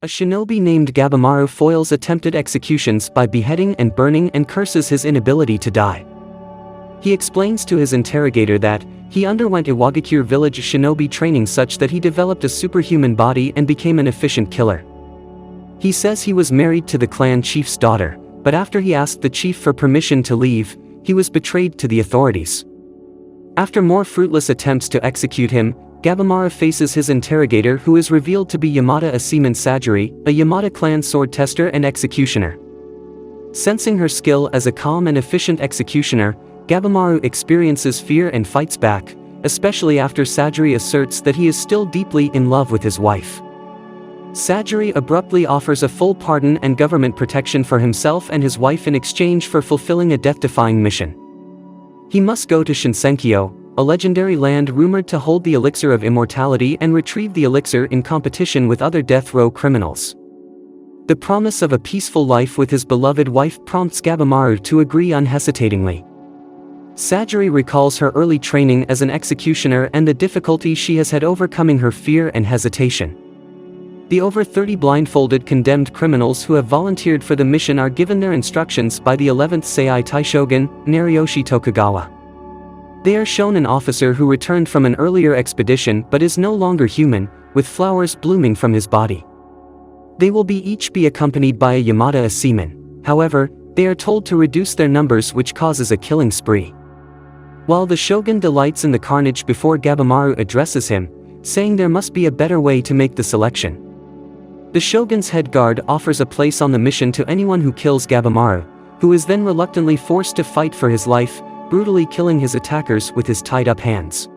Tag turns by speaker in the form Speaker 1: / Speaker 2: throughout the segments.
Speaker 1: A shinobi named Gabamaru foils attempted executions by beheading and burning and curses his inability to die. He explains to his interrogator that he underwent Iwagakure village shinobi training such that he developed a superhuman body and became an efficient killer. He says he was married to the clan chief's daughter, but after he asked the chief for permission to leave, he was betrayed to the authorities. After more fruitless attempts to execute him, Gabamaru faces his interrogator, who is revealed to be Yamada Aseman Sajiri, a Yamada clan sword tester and executioner. Sensing her skill as a calm and efficient executioner, Gabamaru experiences fear and fights back, especially after Sajiri asserts that he is still deeply in love with his wife. Sajiri abruptly offers a full pardon and government protection for himself and his wife in exchange for fulfilling a death-defying mission. He must go to Shinsenkyo, a legendary land rumored to hold the Elixir of Immortality, and retrieve the elixir in competition with other death row criminals. The promise of a peaceful life with his beloved wife prompts Gabamaru to agree unhesitatingly. Sajiri recalls her early training as an executioner and the difficulty she has had overcoming her fear and hesitation. The over 30 blindfolded condemned criminals who have volunteered for the mission are given their instructions by the 11th Seii Taishogun, Nariyoshi Tokugawa. They are shown an officer who returned from an earlier expedition but is no longer human, with flowers blooming from his body. They will each be accompanied by a Yamada Aseman. However, they are told to reduce their numbers, which causes a killing spree. While the shogun delights in the carnage before Gabamaru addresses him, saying there must be a better way to make the selection. The shogun's head guard offers a place on the mission to anyone who kills Gabamaru, who is then reluctantly forced to fight for his life, brutally killing his attackers with his tied-up hands.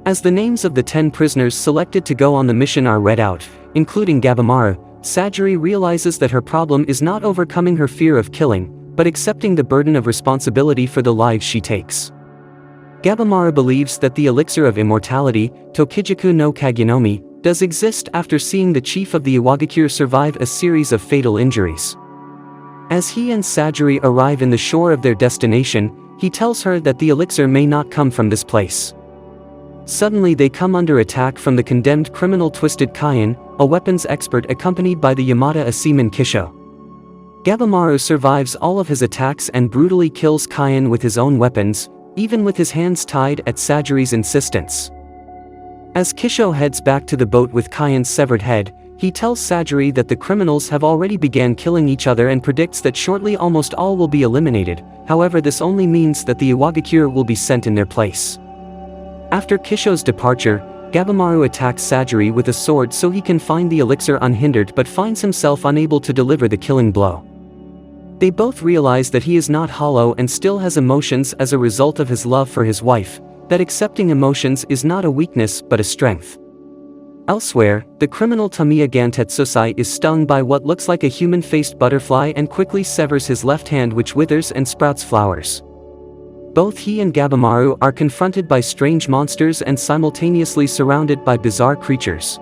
Speaker 1: As the names of the 10 prisoners selected to go on the mission are read out, including Gabamaru, Sajiri realizes that her problem is not overcoming her fear of killing, but accepting the burden of responsibility for the lives she takes. Gabamaru believes that the Elixir of Immortality, Tokijaku no Kagenomi, does exist after seeing the chief of the Iwagakure survive a series of fatal injuries. As he and Sajiri arrive in the shore of their destination, he tells her that the elixir may not come from this place. Suddenly they come under attack from the condemned criminal Twisted Kaien, a weapons expert accompanied by the Yamada Aseman Kisho. Gabamaru survives all of his attacks and brutally kills Kaien with his own weapons, even with his hands tied at Sajiri's insistence. As Kisho heads back to the boat with Kaien's severed head, he tells Sajiri that the criminals have already began killing each other and predicts that shortly almost all will be eliminated. However, this only means that the Iwagakure will be sent in their place. After Kisho's departure, Gabamaru attacks Sajiri with a sword so he can find the elixir unhindered, but finds himself unable to deliver the killing blow. They both realize that he is not hollow and still has emotions as a result of his love for his wife, that accepting emotions is not a weakness but a strength. Elsewhere, the criminal Tamiya Gantetsusai is stung by what looks like a human-faced butterfly and quickly severs his left hand, which withers and sprouts flowers. Both he and Gabamaru are confronted by strange monsters and simultaneously surrounded by bizarre creatures.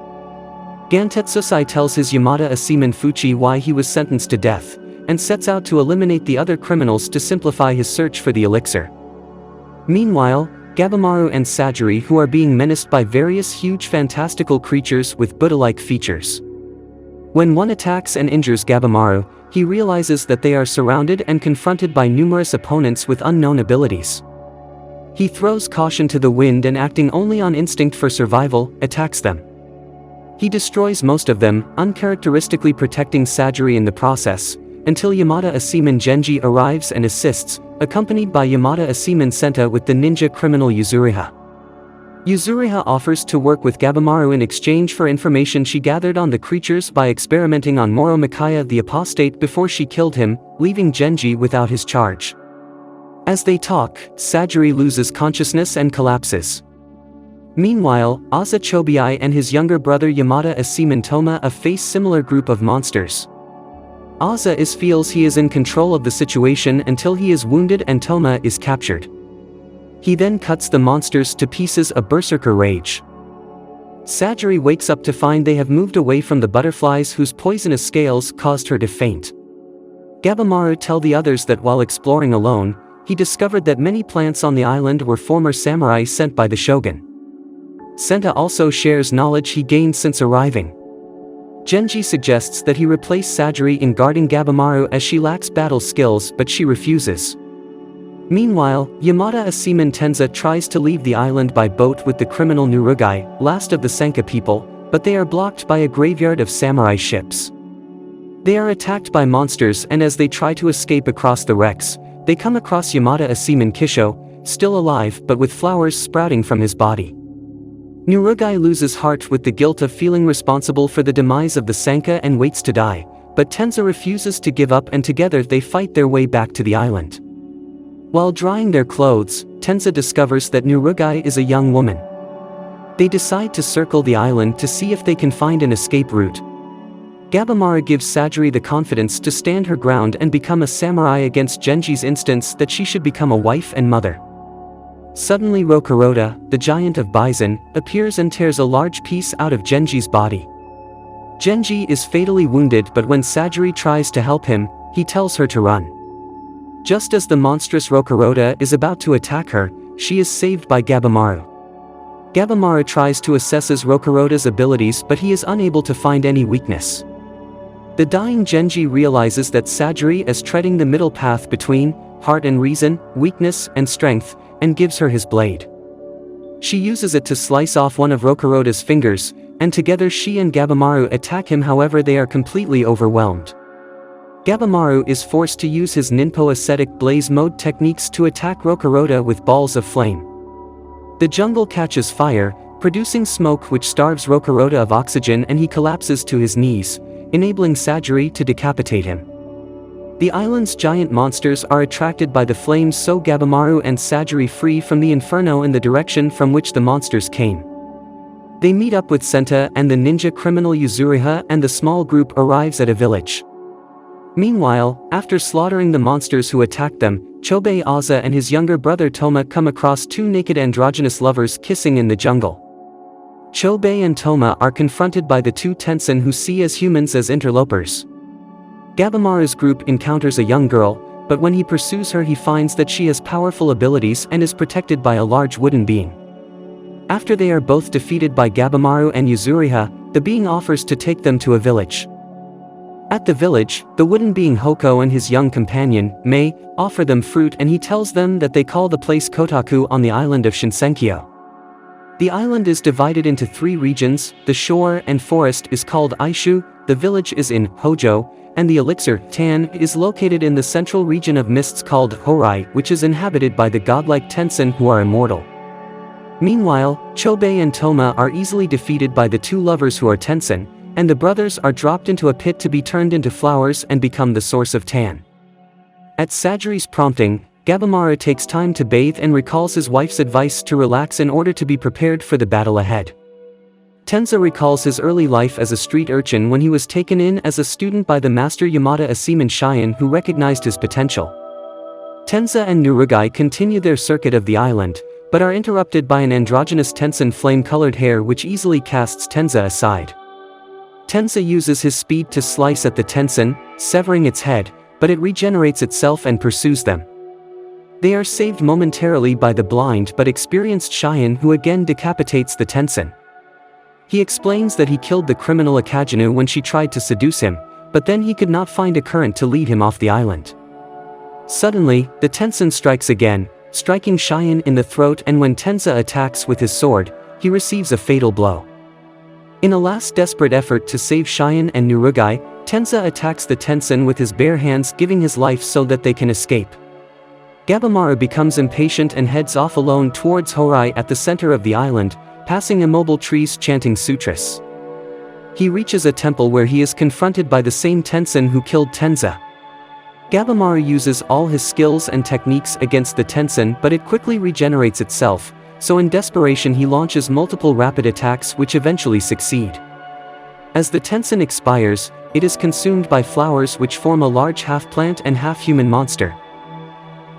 Speaker 1: Gantetsusai tells his Yamada Aseman Fuchi why he was sentenced to death, and sets out to eliminate the other criminals to simplify his search for the elixir. Meanwhile, Gabamaru and Sajiri, who are being menaced by various huge fantastical creatures with Buddha-like features. When one attacks and injures Gabamaru, he realizes that they are surrounded and confronted by numerous opponents with unknown abilities. He throws caution to the wind and, acting only on instinct for survival, attacks them. He destroys most of them, uncharacteristically protecting Sajiri in the process, until Yamada Aseman Genji arrives and assists, accompanied by Yamada Aseman Senta with the ninja criminal Yuzuriha. Yuzuriha offers to work with Gabamaru in exchange for information she gathered on the creatures by experimenting on Moro Mikaya the apostate before she killed him, leaving Genji without his charge. As they talk, Sajiri loses consciousness and collapses. Meanwhile, Aza Chobiai and his younger brother Yamada Aseman Toma face similar group of monsters. Aza feels he is in control of the situation until he is wounded and Toma is captured. He then cuts the monsters to pieces, a berserker rage. Sajiri wakes up to find they have moved away from the butterflies whose poisonous scales caused her to faint. Gabamaru tells the others that while exploring alone, he discovered that many plants on the island were former samurai sent by the shogun. Senta also shares knowledge he gained since arriving. Genji suggests that he replace Sajiri in guarding Gabimaru as she lacks battle skills, but she refuses. Meanwhile, Yamada Asiman Tensa tries to leave the island by boat with the criminal Nurugai, last of the Senka people, but they are blocked by a graveyard of samurai ships. They are attacked by monsters, and as they try to escape across the wrecks, they come across Yamada Asiman Kisho, still alive but with flowers sprouting from his body. Nurugai loses heart with the guilt of feeling responsible for the demise of the Senka and waits to die, but Tensa refuses to give up, and together they fight their way back to the island. While drying their clothes, Tensa discovers that Nurugai is a young woman. They decide to circle the island to see if they can find an escape route. Gabimaru gives Sajiri the confidence to stand her ground and become a samurai against Genji's instance that she should become a wife and mother. Suddenly Rokuroda, the giant of Bison, appears and tears a large piece out of Genji's body. Genji is fatally wounded, but when Sajiri tries to help him, he tells her to run. Just as the monstrous Rokuroda is about to attack her, she is saved by Gabimaru. Gabimaru tries to assess Rokuroda's abilities, but he is unable to find any weakness. The dying Genji realizes that Sajiri is treading the middle path between heart and reason, weakness and strength, and gives her his blade. She uses it to slice off one of Rokuroda's fingers, and together she and Gabimaru attack him. However, they are completely overwhelmed. Gabimaru is forced to use his Ninpo ascetic blaze mode techniques to attack Rokuroda with balls of flame. The jungle catches fire, producing smoke which starves Rokuroda of oxygen, and he collapses to his knees, enabling Sajiri to decapitate him. The island's giant monsters are attracted by the flames, so Gabimaru and Sajiri flee from the inferno in the direction from which the monsters came. They meet up with Senta and the ninja criminal Yuzuriha, and the small group arrives at a village. Meanwhile, after slaughtering the monsters who attacked them, Chobei Aza and his younger brother Toma come across two naked androgynous lovers kissing in the jungle. Chobei and Toma are confronted by the two Tensen, who see as humans as interlopers. Gabimaru's group encounters a young girl, but when he pursues her he finds that she has powerful abilities and is protected by a large wooden being. After they are both defeated by Gabimaru and Yuzuriha, the being offers to take them to a village. At the village, the wooden being Hoko and his young companion, Mei, offer them fruit, and he tells them that they call the place Kotaku on the island of Shinsenkyo. The island is divided into 3 regions. The shore and forest is called Aishu, the village is in Hojo, and the Elixir, Tan, is located in the central region of mists called Horai, which is inhabited by the godlike Tensen who are immortal. Meanwhile, Chobei and Toma are easily defeated by the two lovers who are Tensen, and the brothers are dropped into a pit to be turned into flowers and become the source of Tan. At Sajiri's prompting, Gabimaru takes time to bathe and recalls his wife's advice to relax in order to be prepared for the battle ahead. Tensa recalls his early life as a street urchin when he was taken in as a student by the master Yamada Asiman Shion, who recognized his potential. Tensa and Nurugai continue their circuit of the island, but are interrupted by an androgynous Tensen flame-colored hair which easily casts Tensa aside. Tensa uses his speed to slice at the Tensen, severing its head, but it regenerates itself and pursues them. They are saved momentarily by the blind but experienced Shion, who again decapitates the Tensen. He explains that he killed the criminal Akajinu when she tried to seduce him, but then he could not find a current to lead him off the island. Suddenly, the Tensen strikes again, striking Shion in the throat, and when Tensa attacks with his sword, he receives a fatal blow. In a last desperate effort to save Shion and Nurugai, Tensa attacks the Tensen with his bare hands, giving his life so that they can escape. Gabimaru becomes impatient and heads off alone towards Horai at the center of the island, passing immobile trees chanting sutras. He reaches a temple where he is confronted by the same Tensen who killed Tensa. Gabimaru uses all his skills and techniques against the Tensen, but it quickly regenerates itself, so in desperation he launches multiple rapid attacks which eventually succeed. As the Tensen expires, it is consumed by flowers which form a large half-plant and half-human monster.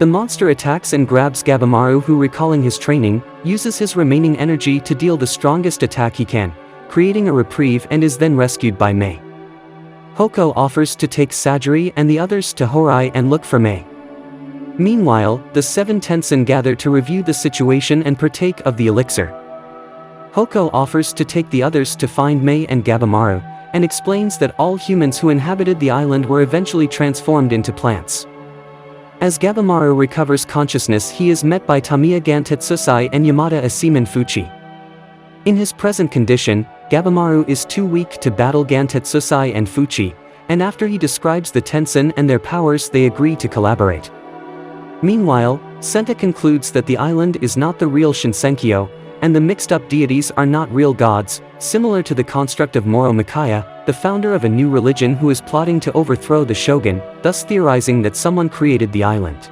Speaker 1: The monster attacks and grabs Gabimaru, who, recalling his training, uses his remaining energy to deal the strongest attack he can, creating a reprieve, and is then rescued by Mei. Hoko offers to take Sajiri and the others to Horai and look for Mei. Meanwhile, the 7 Tensen gather to review the situation and partake of the elixir. Hoko offers to take the others to find Mei and Gabimaru, and explains that all humans who inhabited the island were eventually transformed into plants. As Gabimaru recovers consciousness, he is met by Tamiya Gantetsusai and Yamada Asiman Fuchi. In his present condition, Gabimaru is too weak to battle Gantetsusai and Fuchi, and after he describes the Tensen and their powers, they agree to collaborate. Meanwhile, Senta concludes that the island is not the real Shinsenkyo, and the mixed-up deities are not real gods, similar to the construct of Moro Mikaya, the founder of a new religion who is plotting to overthrow the shogun, thus theorizing that someone created the island.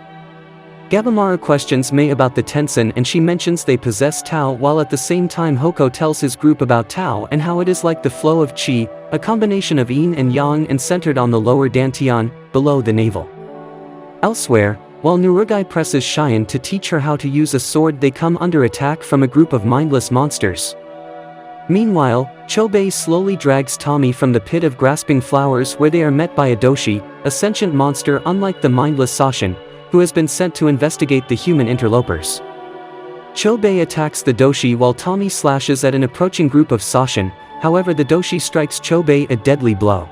Speaker 1: Gabimaru questions Mei about the Tensen and she mentions they possess Tao, while at the same time Hoko tells his group about Tao and how it is like the flow of Qi, a combination of yin and yang and centered on the lower dantian, below the navel. Elsewhere, while Nurugai presses Cheyenne to teach her how to use a sword, they come under attack from a group of mindless monsters. Meanwhile, Chobei slowly drags Tommy from the pit of grasping flowers, where they are met by a doshi, a sentient monster unlike the mindless Sashin, who has been sent to investigate the human interlopers. Chobei attacks the doshi while Tommy slashes at an approaching group of Sashin, however the doshi strikes Chobei a deadly blow.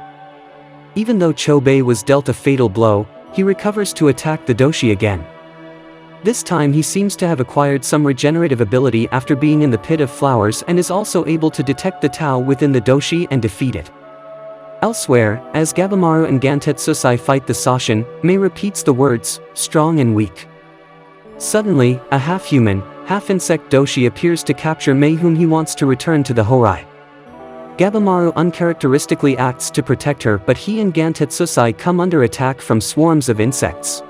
Speaker 1: Even though Chobei was dealt a fatal blow, he recovers to attack the doshi again. This time he seems to have acquired some regenerative ability after being in the pit of flowers and is also able to detect the Tao within the doshi and defeat it. Elsewhere, as Gabimaru and Gantetsusai fight the Sashin, Mei repeats the words, strong and weak. Suddenly, a half-human, half-insect doshi appears to capture Mei, whom he wants to return to the Horai. Gabimaru uncharacteristically acts to protect her, but he and Gantetsusai come under attack from swarms of insects.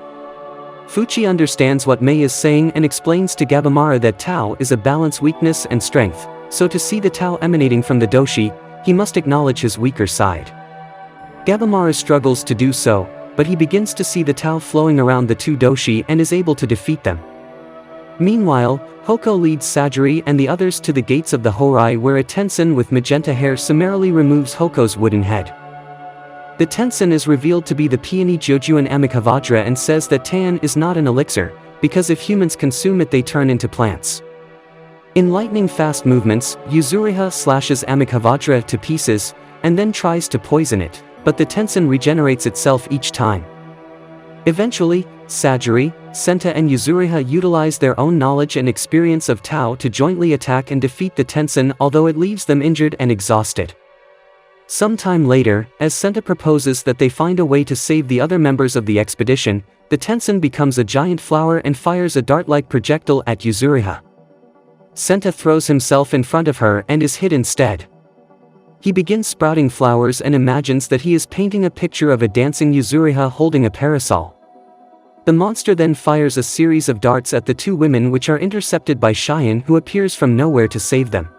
Speaker 1: Fuchi understands what Mei is saying and explains to Gabimaru that Tao is a balance, weakness and strength, so to see the Tao emanating from the doshi, he must acknowledge his weaker side. Gabimaru struggles to do so, but he begins to see the Tao flowing around the two doshi and is able to defeat them. Meanwhile, Hoko leads Sajiri and the others to the gates of the Horai, where a Tensen with magenta hair summarily removes Hoko's wooden head. The Tensen is revealed to be the Peony Jojuan Amikavajra and says that Tan is not an elixir, because if humans consume it they turn into plants. In lightning-fast movements, Yuzuriha slashes Amikavajra to pieces, and then tries to poison it, but the Tensen regenerates itself each time. Eventually, Sajiri, Senta and Yuzuriha utilize their own knowledge and experience of Tao to jointly attack and defeat the Tensen, although it leaves them injured and exhausted. Sometime later, as Senta proposes that they find a way to save the other members of the expedition, the Tensen becomes a giant flower and fires a dart-like projectile at Yuzuriha. Senta throws himself in front of her and is hit instead. He begins sprouting flowers and imagines that he is painting a picture of a dancing Yuzuriha holding a parasol. The monster then fires a series of darts at the two women, which are intercepted by Cheyenne, who appears from nowhere to save them.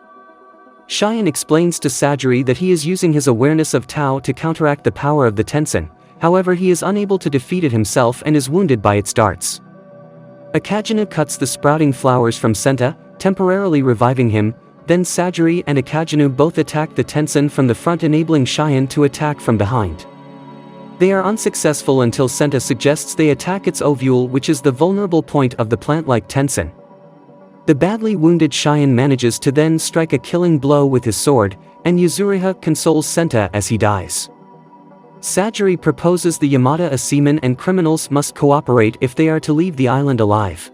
Speaker 1: Cheyenne explains to Sajiri that he is using his awareness of Tao to counteract the power of the Tensen, however he is unable to defeat it himself and is wounded by its darts. Akajinu cuts the sprouting flowers from Senta, temporarily reviving him, then Sajiri and Akajinu both attack the Tensen from the front, enabling Cheyenne to attack from behind. They are unsuccessful until Senta suggests they attack its ovule, which is the vulnerable point of the plant-like Tensen. The badly wounded Cheyenne manages to then strike a killing blow with his sword, and Yuzuriha consoles Senta as he dies. Sajiri proposes the Yamada Asiman and criminals must cooperate if they are to leave the island alive.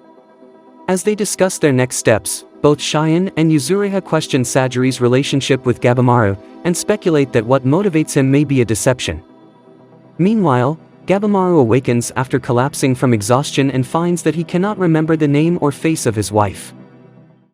Speaker 1: As they discuss their next steps, both Cheyenne and Yuzuriha question Sajiri's relationship with Gabimaru, and speculate that what motivates him may be a deception. Meanwhile, Gabimaru awakens after collapsing from exhaustion and finds that he cannot remember the name or face of his wife.